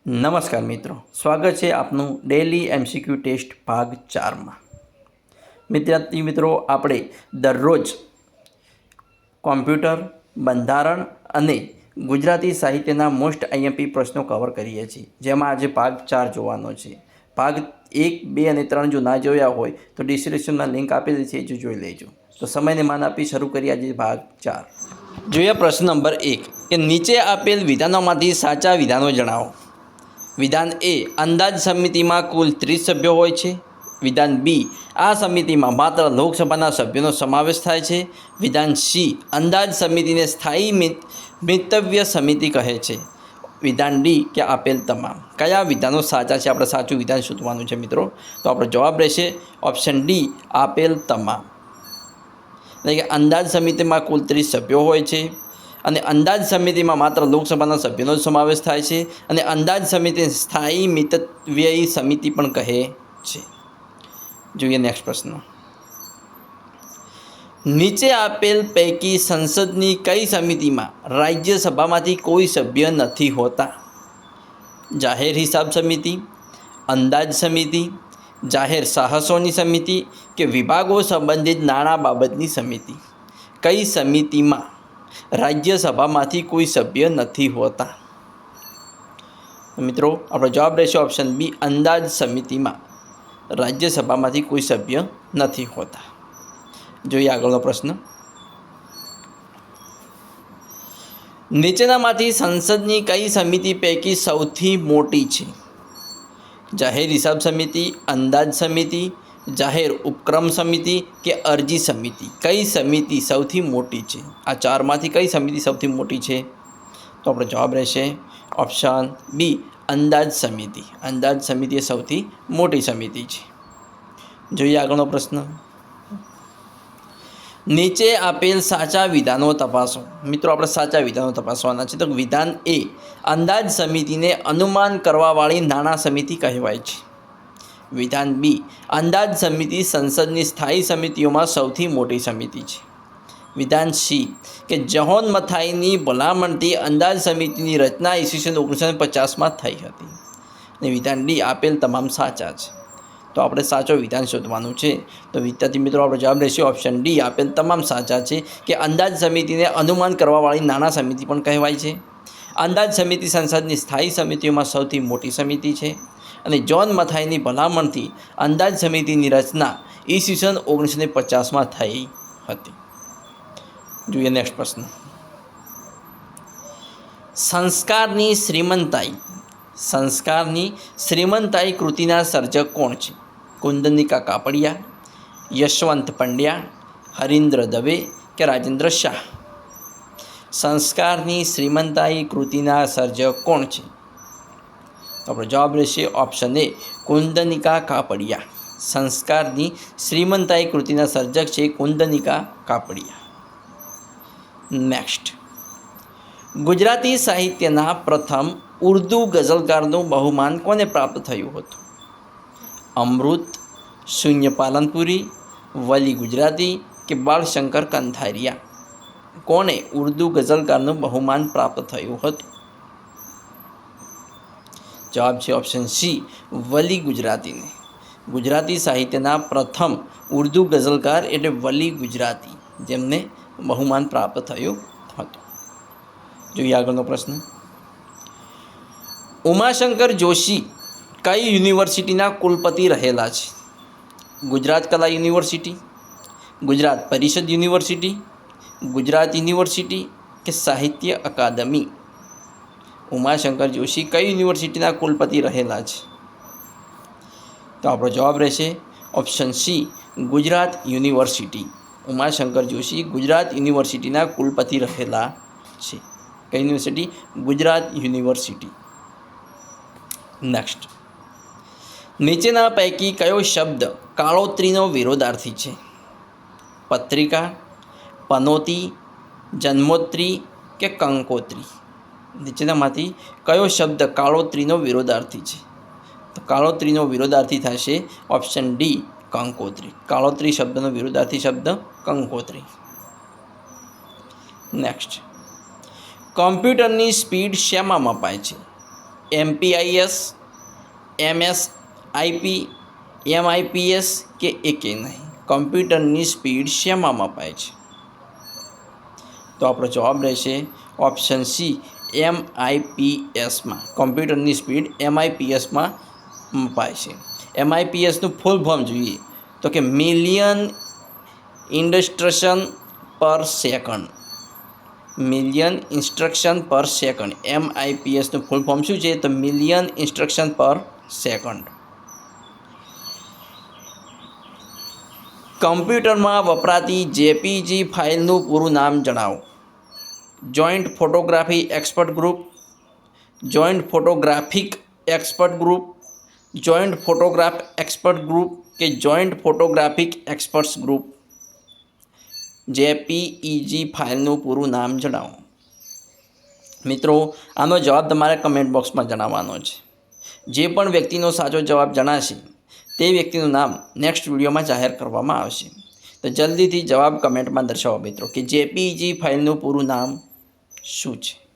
નમસ્કાર મિત્રો, સ્વાગત છે આપનું ડેલી એમસીક્યુ ટેસ્ટ ભાગ 4માં। વિદ્યાર્થી મિત્રો, આપણે દરરોજ કોમ્પ્યુટર, બંધારણ અને ગુજરાતી સાહિત્યના મોસ્ટ આઈએમપી પ્રશ્નો કવર કરીએ છીએ, જેમાં આજે ભાગ 4 જોવાનો છે। ભાગ 1, 2 અને 3 જો ના જોયા હોય તો ડિસ્ક્રિપ્શનમાં લિંક આપેલી છે, જો જોઈ લેજો। તો સમયને માન આપી શરૂ કરીએ આજે ભાગ 4। જોઈએ પ્રશ્ન નંબર 1 કે નીચે આપેલ વિધાનોમાંથી સાચા વિધાનો જણાવો। વિધાન એ, અંદાજ સમિતિમાં કુલ 30 સભ્યો હોય છે। વિધાન બી, આ સમિતિમાં માત્ર લોકસભાના સભ્યોનો સમાવેશ થાય છે। વિધાન સી, અંદાજ સમિતિને સ્થાયી મિતવ્ય સમિતિ કહે છે। વિધાન ડી કે આપેલ તમામ। કયા વિધાનો સાચા છે? આપણે સાચું વિધાન શોધવાનું છે મિત્રો। તો આપણો જવાબ રહેશે ઓપ્શન ડી, આપેલ તમામ। એટલે કે અંદાજ સમિતિમાં કુલ 30 સભ્યો હોય છે અને અંદાજ સમિતિમાં માત્ર લોકસભાના સભ્યોનો સમાવેશ થાય છે અને અંદાજ સમિતિને સ્થાયી મિતવ્યયી સમિતિ પણ કહે છે। જોઈએ નેક્સ્ટ પ્રશ્ન। નીચે આપેલ પૈકી સંસદની કઈ સમિતિમાં રાજ્યસભામાંથી કોઈ સભ્ય નથી હોતા? જાહેર હિસાબ સમિતિ, અંદાજ સમિતિ, જાહેર સાહસોની સમિતિ કે વિભાગો સંબંધિત નાણાં બાબતની સમિતિ? કઈ સમિતિમાં રાજ્યસભામાંથી કોઈ સભ્ય નથી હોતા? મિત્રો, આપણો જવાબ રહેશે ઓપ્શન બી, અંદાજ સમિતિમાં રાજ્યસભામાંથી કોઈ સભ્ય નથી હોતા। જોઈએ આગળનો પ્રશ્ન। નીચેનામાંથી સંસદની કઈ સમિતિ પૈકી સૌથી મોટી છે? જાહેર હિસાબ સમિતિ, અંદાજ સમિતિ, જાહેર ઉપક્રમ સમિતિ કે અરજી સમિતિ? કઈ સમિતિ સૌથી મોટી છે? આ ચારમાંથી કઈ સમિતિ સૌથી મોટી છે? તો આપણો જવાબ રહેશે ઓપ્શન બી, અંદાજ સમિતિ। અંદાજ સમિતિ એ સૌથી મોટી સમિતિ છે। જોઈએ આગળનો પ્રશ્ન। નીચે આપેલ સાચા વિધાનો તપાસો। મિત્રો, આપણે સાચા વિધાનો તપાસવાના છે। તો વિધાન એ, અંદાજ સમિતિને અનુમાન કરવાવાળી નાણાં સમિતિ કહેવાય છે। વિધાન બી, અંદાજ સમિતિ સંસદની સ્થાયી સમિતિઓમાં સૌથી મોટી સમિતિ છે। વિધાન સી કે જહોન મથાઈની ભલામણથી અંદાજ સમિતિની રચના ઈસવીસન 1950માં થઈ હતી। અને વિધાન ડી, આપેલ તમામ સાચા છે। તો આપણે સાચો વિધાન શોધવાનું છે। તો વિદ્યાર્થી મિત્રો, આપણો જવાબ રહેશે ઓપ્શન ડી, આપેલ તમામ સાચા છે કે અંદાજ સમિતિને અનુમાન કરવાવાળી નાણાં સમિતિ પણ કહેવાય છે। અંદાજ સમિતિ સંસદની સ્થાયી સમિતિઓમાં સૌથી મોટી સમિતિ છે અને જ્હોન મથાઈની ભલામણથી અંદાજ સમિતિની રચના ઈસવીસન 1950માં થઈ હતી। જોઈએ નેક્સ્ટ પ્રશ્ન। સંસ્કારની શ્રીમંતાઈ કૃતિના સર્જક કોણ છે? કુંદનિકા કાપડિયા, યશવંત પંડ્યા, હરીન્દ્ર દવે કે રાજેન્દ્ર શાહ? સંસ્કારની શ્રીમંતાઈ કૃતિના સર્જક કોણ છે? આપણો જવાબ રહેશે ઓપ્શન એ, કુંદનિકા કાપડિયા। સંસ્કારની શ્રીમંતાઈ કૃતિના સર્જક છે કુંદનિકા કાપડિયા। નેક્સ્ટ। ગુજરાતી સાહિત્યના પ્રથમ ઉર્દૂ ગઝલકારનું બહુમાન કોને પ્રાપ્ત થયું હતું? અમૃત, શૂન્ય પાલનપુરી, વલી ગુજરાતી કે બાળશંકર કંથારિયા? કોને ઉર્દૂ ગઝલકારનું બહુમાન પ્રાપ્ત થયું હતું? જવાબ છે ઓપ્શન સી, વલી ગુજરાતીને। ગુજરાતી સાહિત્યના પ્રથમ ઉર્દૂ ગઝલકાર એટલે વલી ગુજરાતી, જેમને બહુમાન પ્રાપ્ત થયું હતું। જોઈએ આગળનો પ્રશ્ન। ઉમાશંકર જોશી કઈ યુનિવર્સિટીના કુલપતિ રહેલા છે? ગુજરાત કલા યુનિવર્સિટી, ગુજરાત પરિષદ યુનિવર્સિટી, ગુજરાત યુનિવર્સિટી કે સાહિત્ય અકાદમી? ઉમાશંકર જોશી કઈ યુનિવર્સિટીના કુલપતિ રહેલા છે? તો આપણો જવાબ રહેશે option C, Gujarat university. Umashankar Joshi Gujarat યુનિવર્સિટીના કુલપતિ રહેલા છે। કઈ યુનિવર્સિટી? ગુજરાત યુનિવર્સિટી। નેક્સ્ટ। નીચેના પૈકી કયો શબ્દ કાળોતરીનો વિરોધાર્થી છે? પત્રિકા, પનોતી, જન્મોત્રી કે કંકોત્રી? નીચેનામાંથી કયો શબ્દ કાળોતરીનો વિરોધાર્થી છે? તો કાળોતરીનો વિરોધાર્થી થશે ઓપ્શન ડી, કંકોત્રી। કાળોતરી શબ્દનો વિરોધાર્થી શબ્દ કંકોત્રી। નેક્સ્ટ। કોમ્પ્યુટરની સ્પીડ શેમાં મપાય છે? MPIS, MSIP, MIPS કે એકે નહીં? કમ્પ્યુટરની સ્પીડ શેમાં મપાય છે? તો આપણો જવાબ રહેશે ઓપ્શન સી, MIPSમાં. કમ્પ્યુટરની સ્પીડ MIPSમાં મપાય છે. MIPSનું ફૂલ ફોર્મ જોઈએ તો કે મિલિયન ઇન્સ્ટ્રક્શન પર સેકન્ડ. મિલિયન ઇન્સ્ટ્રક્શન પર સેકન્ડ. MIPSનું ફૂલ ફોર્મ શું છે? તો મિલિયન ઇન્સ્ટ્રક્શન પર સેકન્ડ. કમ્પ્યુટરમાં વપરાતી JPG ફાઇલનું પૂરું નામ જણાવો. Joint photography expert group, joint photographic expert group, joint photograph expert group કે joint photographic experts group. JPEG ફાઇલનું પૂરું નામ જણાવો. મિત્રો, આનો જવાબ તમારે કમેન્ટ બોક્સમાં જણાવવાનો છે. જે પણ વ્યક્તિનો સાચો જવાબ જણાશે તે વ્યક્તિનું નામ નેક્સ્ટ વિડીયોમાં જાહેર કરવામાં આવશે. તો જલ્દીથી જવાબ કમેન્ટમાં દર્શાવો મિત્રો કે JPEG ફાઇલનું પૂરું નામ શું છે.